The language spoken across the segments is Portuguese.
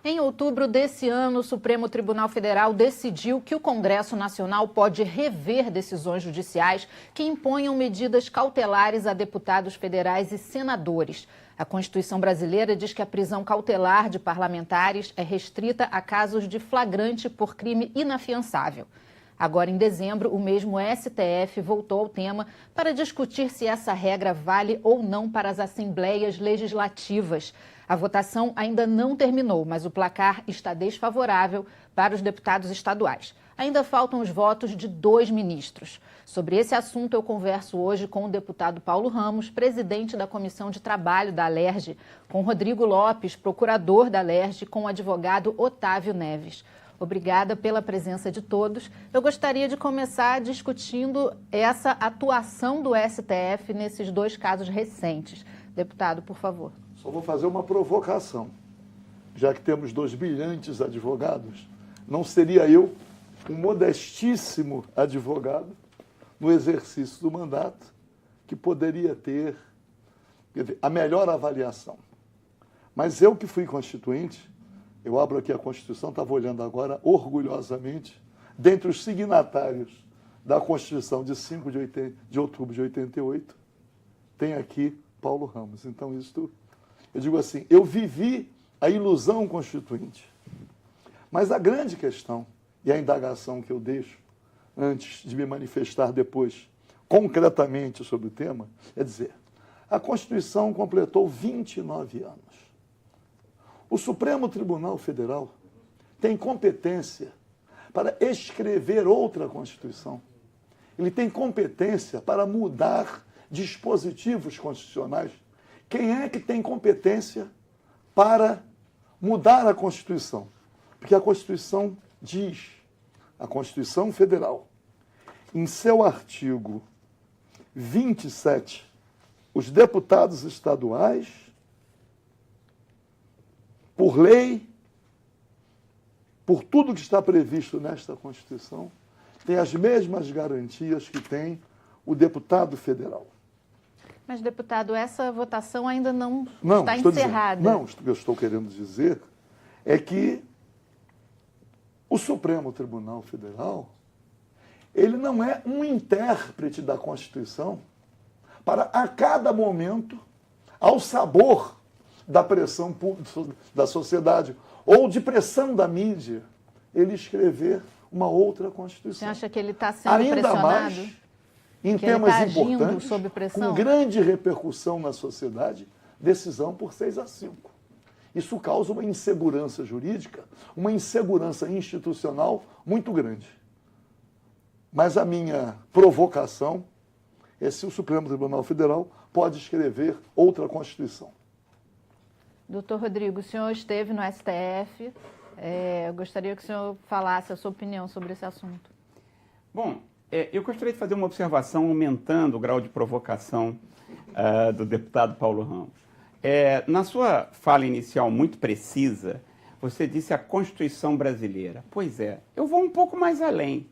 Em outubro desse ano, o Supremo Tribunal Federal decidiu que o Congresso Nacional pode rever decisões judiciais que imponham medidas cautelares a deputados federais e senadores. A Constituição brasileira diz que a prisão cautelar de parlamentares é restrita a casos de flagrante por crime inafiançável. Agora, em dezembro, o mesmo STF voltou ao tema para discutir se essa regra vale ou não para as assembleias legislativas. A votação ainda não terminou, mas o placar está desfavorável para os deputados estaduais. Ainda faltam os votos de 2 ministros. Sobre esse assunto, eu converso hoje com o deputado Paulo Ramos, presidente da Comissão de Trabalho da Alerj, com Rodrigo Lopes, procurador da Alerj, e com o advogado Otávio Neves. Obrigada pela presença de todos. Eu gostaria de começar discutindo essa atuação do STF nesses 2 casos recentes. Deputado, por favor. Só vou fazer uma provocação. Já que temos 2 brilhantes advogados, não seria eu, um modestíssimo advogado, no exercício do mandato, que poderia ter a melhor avaliação. Mas eu que fui constituinte, eu abro aqui a Constituição, estava olhando agora orgulhosamente, dentre os signatários da Constituição de 5 de outubro de 88, tem aqui Paulo Ramos. Então, isso, eu digo assim, eu vivi a ilusão constituinte. Mas a grande questão, e a indagação que eu deixo, antes de me manifestar depois, concretamente sobre o tema, é dizer, a Constituição completou 29 anos. O Supremo Tribunal Federal tem competência para escrever outra Constituição. Ele tem competência para mudar dispositivos constitucionais. Quem é que tem competência para mudar a Constituição? Porque a Constituição diz, a Constituição Federal, em seu artigo 27, os deputados estaduais, por lei, por tudo que está previsto nesta Constituição, têm as mesmas garantias que tem o deputado federal. Mas, deputado, essa votação ainda não está encerrada. Não, o que eu estou querendo dizer é que o Supremo Tribunal Federal, ele não é um intérprete da Constituição para, a cada momento, ao sabor da pressão pública da sociedade ou de pressão da mídia, ele escrever uma outra Constituição. Você acha que ele está sendo ainda pressionado? Mais em temas importantes, sob pressão? com grande repercussão na sociedade, decisão por 6-5. Isso causa uma insegurança jurídica, uma insegurança institucional muito grande. Mas a minha provocação é se o Supremo Tribunal Federal pode escrever outra Constituição. Doutor Rodrigo, o senhor esteve no STF. Eu gostaria que o senhor falasse a sua opinião sobre esse assunto. Bom, eu gostaria de fazer uma observação aumentando o grau de provocação do deputado Paulo Ramos. Na sua fala inicial muito precisa, você disse a Constituição brasileira. Pois é, eu vou um pouco mais além.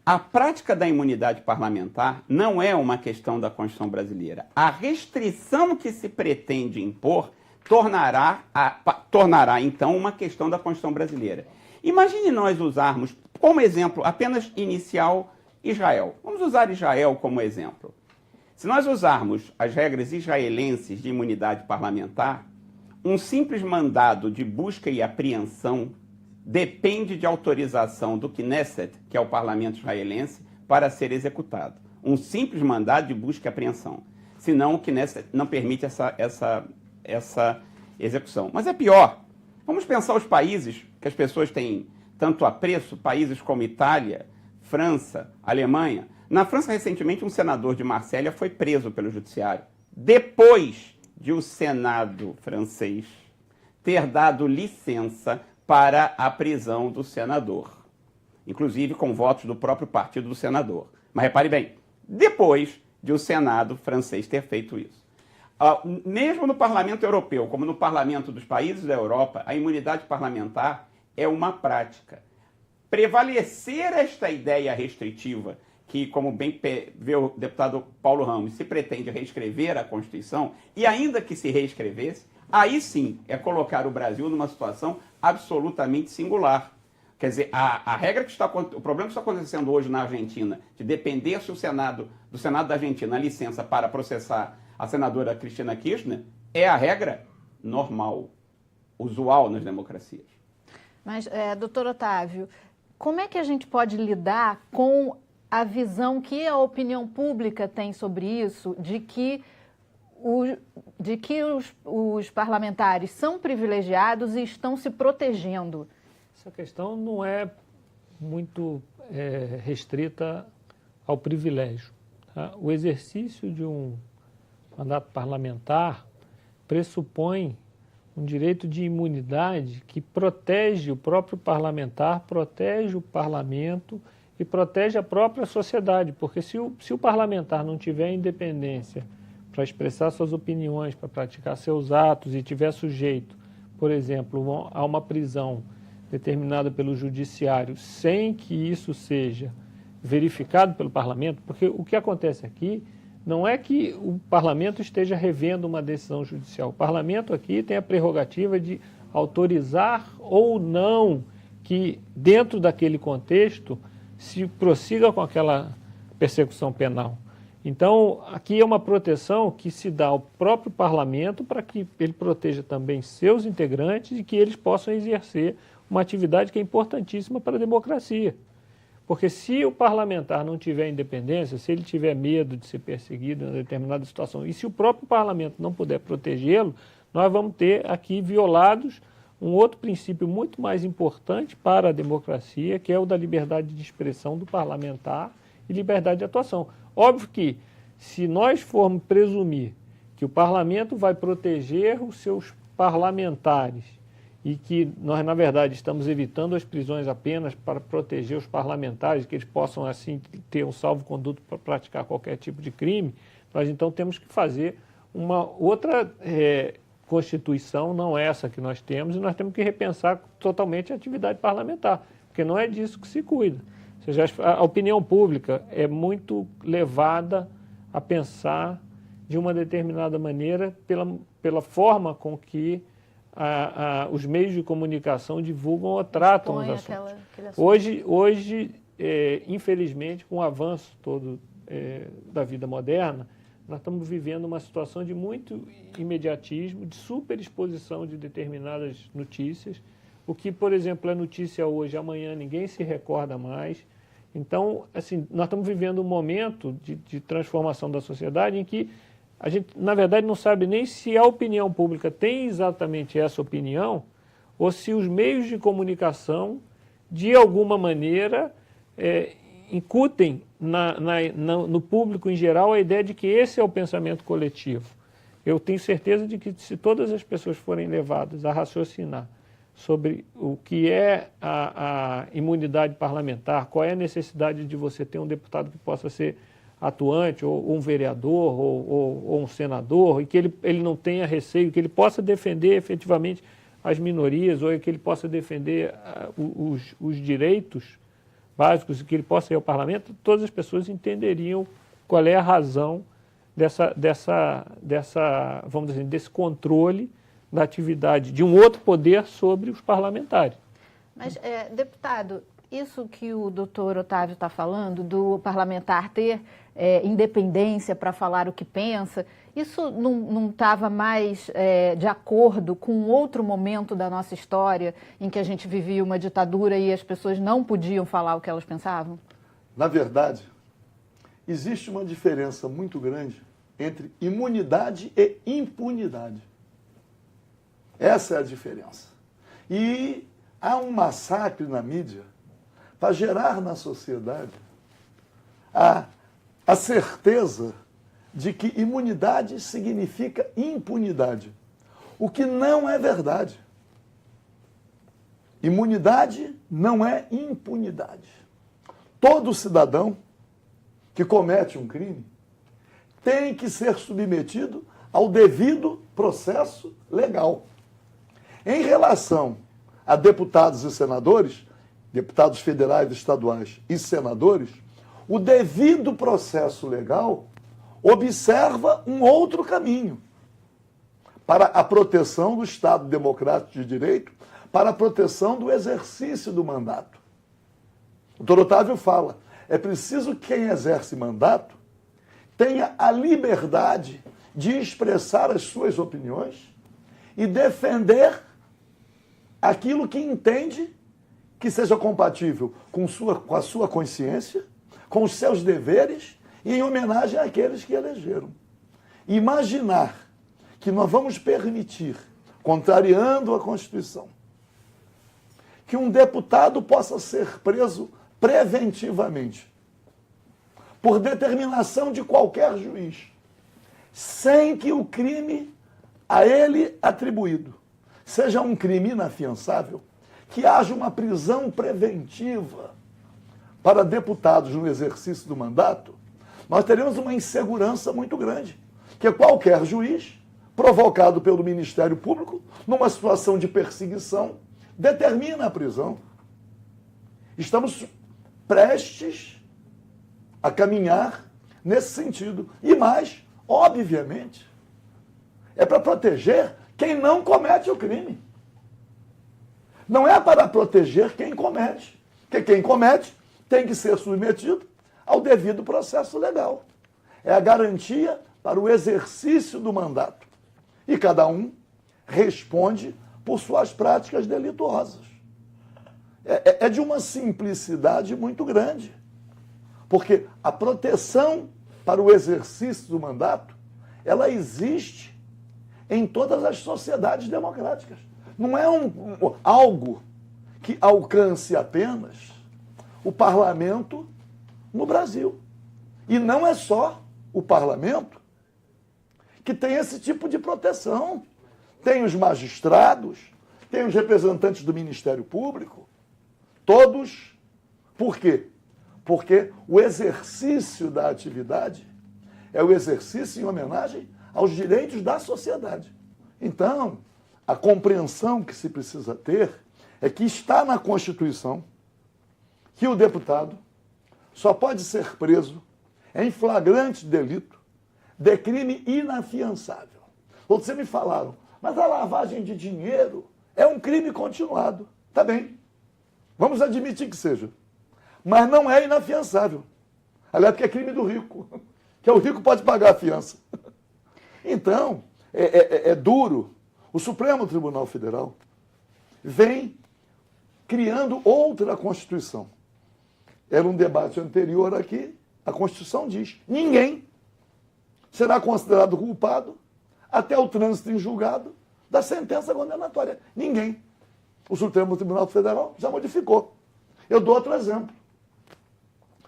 A prática da imunidade parlamentar não é uma questão da Constituição brasileira. A restrição que se pretende impor tornará, então, uma questão da Constituição brasileira. Imagine nós usarmos, como exemplo, apenas inicial, Israel. Vamos usar Israel como exemplo. Se nós usarmos as regras israelenses de imunidade parlamentar, um simples mandado de busca e apreensão depende de autorização do Knesset, que é o parlamento israelense, para ser executado. Um simples mandado de busca e apreensão. Senão o Knesset não permite essa execução. Mas é pior. Vamos pensar os países que as pessoas têm tanto apreço, países como Itália, França, Alemanha. Na França, recentemente, um senador de Marsella foi preso pelo judiciário, depois de o Senado francês ter dado licença para a prisão do senador, inclusive com votos do próprio partido do senador. Mas repare bem, depois de o Senado francês ter feito isso. Mesmo no Parlamento Europeu, como no Parlamento dos países da Europa, a imunidade parlamentar é uma prática. Prevalecer esta ideia restritiva, que, como bem vê o deputado Paulo Ramos, se pretende reescrever a Constituição, e ainda que se reescrevesse, Aí sim é colocar o Brasil numa situação absolutamente singular. Quer dizer, a regra que o problema que está acontecendo hoje na Argentina, de depender se do Senado da Argentina a licença para processar a senadora Cristina Kirchner, é a regra normal, usual nas democracias. Mas, doutor Otávio, como é que a gente pode lidar com a visão que a opinião pública tem sobre isso, de que os parlamentares são privilegiados e estão se protegendo? Essa questão não é muito restrita ao privilégio. Tá? O exercício de um mandato parlamentar pressupõe um direito de imunidade que protege o próprio parlamentar, protege o parlamento e protege a própria sociedade, porque se o parlamentar não tiver independência para expressar suas opiniões, para praticar seus atos e tiver sujeito, por exemplo, a uma prisão determinada pelo judiciário, sem que isso seja verificado pelo parlamento, porque o que acontece aqui não é que o parlamento esteja revendo uma decisão judicial. O parlamento aqui tem a prerrogativa de autorizar ou não que, dentro daquele contexto, se prossiga com aquela persecução penal. Então, aqui é uma proteção que se dá ao próprio parlamento para que ele proteja também seus integrantes e que eles possam exercer uma atividade que é importantíssima para a democracia. Porque se o parlamentar não tiver independência, se ele tiver medo de ser perseguido em determinada situação, e se o próprio parlamento não puder protegê-lo, nós vamos ter aqui violados um outro princípio muito mais importante para a democracia, que é o da liberdade de expressão do parlamentar e liberdade de atuação. Óbvio que, se nós formos presumir que o parlamento vai proteger os seus parlamentares e que nós, na verdade, estamos evitando as prisões apenas para proteger os parlamentares, que eles possam, assim, ter um salvo-conduto para praticar qualquer tipo de crime, nós, então, temos que fazer uma outra Constituição, não essa que nós temos, e nós temos que repensar totalmente a atividade parlamentar, porque não é disso que se cuida. Ou seja, a opinião pública é muito levada a pensar de uma determinada maneira pela forma com que os meios de comunicação divulgam ou tratam os assuntos. Hoje, infelizmente, com o avanço todo da vida moderna, nós estamos vivendo uma situação de muito imediatismo, de superexposição de determinadas notícias. O que, por exemplo, é notícia hoje, amanhã ninguém se recorda mais. Então, assim, nós estamos vivendo um momento de transformação da sociedade em que a gente, na verdade, não sabe nem se a opinião pública tem exatamente essa opinião ou se os meios de de alguma maneira, incutem no público em geral a ideia de que esse é o pensamento coletivo. Eu tenho certeza de que se todas as pessoas forem levadas a raciocinar sobre o que é a imunidade parlamentar, qual é a necessidade de você ter um deputado que possa ser atuante, ou um vereador, ou um senador, e que ele não tenha receio, que ele possa defender efetivamente as minorias, ou que ele possa defender os direitos básicos, e que ele possa ir ao parlamento, todas as pessoas entenderiam qual é a razão vamos dizer, desse controle da atividade de um outro poder sobre os parlamentares. Mas, deputado, isso que o doutor Otávio está falando, do parlamentar ter independência para falar o que pensa, isso não estava mais de acordo com outro momento da nossa história em que a gente vivia uma ditadura e as pessoas não podiam falar o que elas pensavam? Na verdade, existe uma diferença muito grande entre imunidade e impunidade. Essa é a diferença. E há um massacre na mídia para gerar na sociedade a certeza de que imunidade significa impunidade, o que não é verdade. Imunidade não é impunidade. Todo cidadão que comete um crime tem que ser submetido ao devido processo legal. Em relação a deputados e senadores, deputados federais, estaduais e senadores, o devido processo legal observa um outro caminho. para a proteção do Estado Democrático de Direito, para a proteção do exercício do mandato. O Dr. Otávio fala, é preciso que quem exerce mandato tenha a liberdade de expressar as suas opiniões e defender aquilo que entende que seja compatível com a sua consciência, com os seus deveres e em homenagem àqueles que elegeram. Imaginar que nós vamos permitir, contrariando a Constituição, que um deputado possa ser preso preventivamente, por determinação de qualquer juiz, sem que o crime a ele atribuído seja um crime inafiançável, que haja uma prisão preventiva para deputados no exercício do mandato, nós teremos uma insegurança muito grande, que qualquer juiz, provocado pelo Ministério Público, numa situação de perseguição, determina a prisão. Estamos prestes a caminhar nesse sentido. E mais, obviamente, é para proteger quem não comete o crime. Não é para proteger quem comete. Porque quem comete tem que ser submetido ao devido processo legal. É a garantia para o exercício do mandato. E cada um responde por suas práticas delituosas. É de uma simplicidade muito grande. Porque a proteção para o exercício do mandato, ela existe em todas as sociedades democráticas. Não é algo que alcance apenas o parlamento no Brasil. E não é só o parlamento que tem esse tipo de proteção. Tem os magistrados, tem os representantes do Ministério Público, todos. Por quê? Porque o exercício da atividade é o exercício em homenagem aos direitos da sociedade. Então, a compreensão que se precisa ter é que está na Constituição que o deputado só pode ser preso em flagrante delito de crime inafiançável. Vocês me falaram, mas a lavagem de dinheiro é um crime continuado. Tá bem, vamos admitir que seja. Mas não é inafiançável. Aliás, porque é crime do rico, que o rico pode pagar a fiança. Então, é duro. O Supremo Tribunal Federal vem criando outra Constituição. Era um debate anterior aqui, a Constituição diz, ninguém será considerado culpado até o trânsito em julgado da sentença condenatória. Ninguém. O Supremo Tribunal Federal já modificou. Eu dou outro exemplo.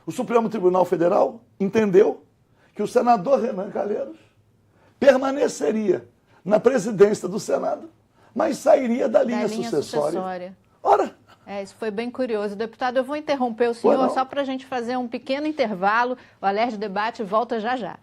O Supremo Tribunal Federal entendeu que o senador Renan Calheiros permaneceria na presidência do Senado, mas sairia da linha sucessória. Ora! Isso foi bem curioso. Deputado, eu vou interromper o senhor só para a gente fazer um pequeno intervalo. O Alerj Debate volta já já.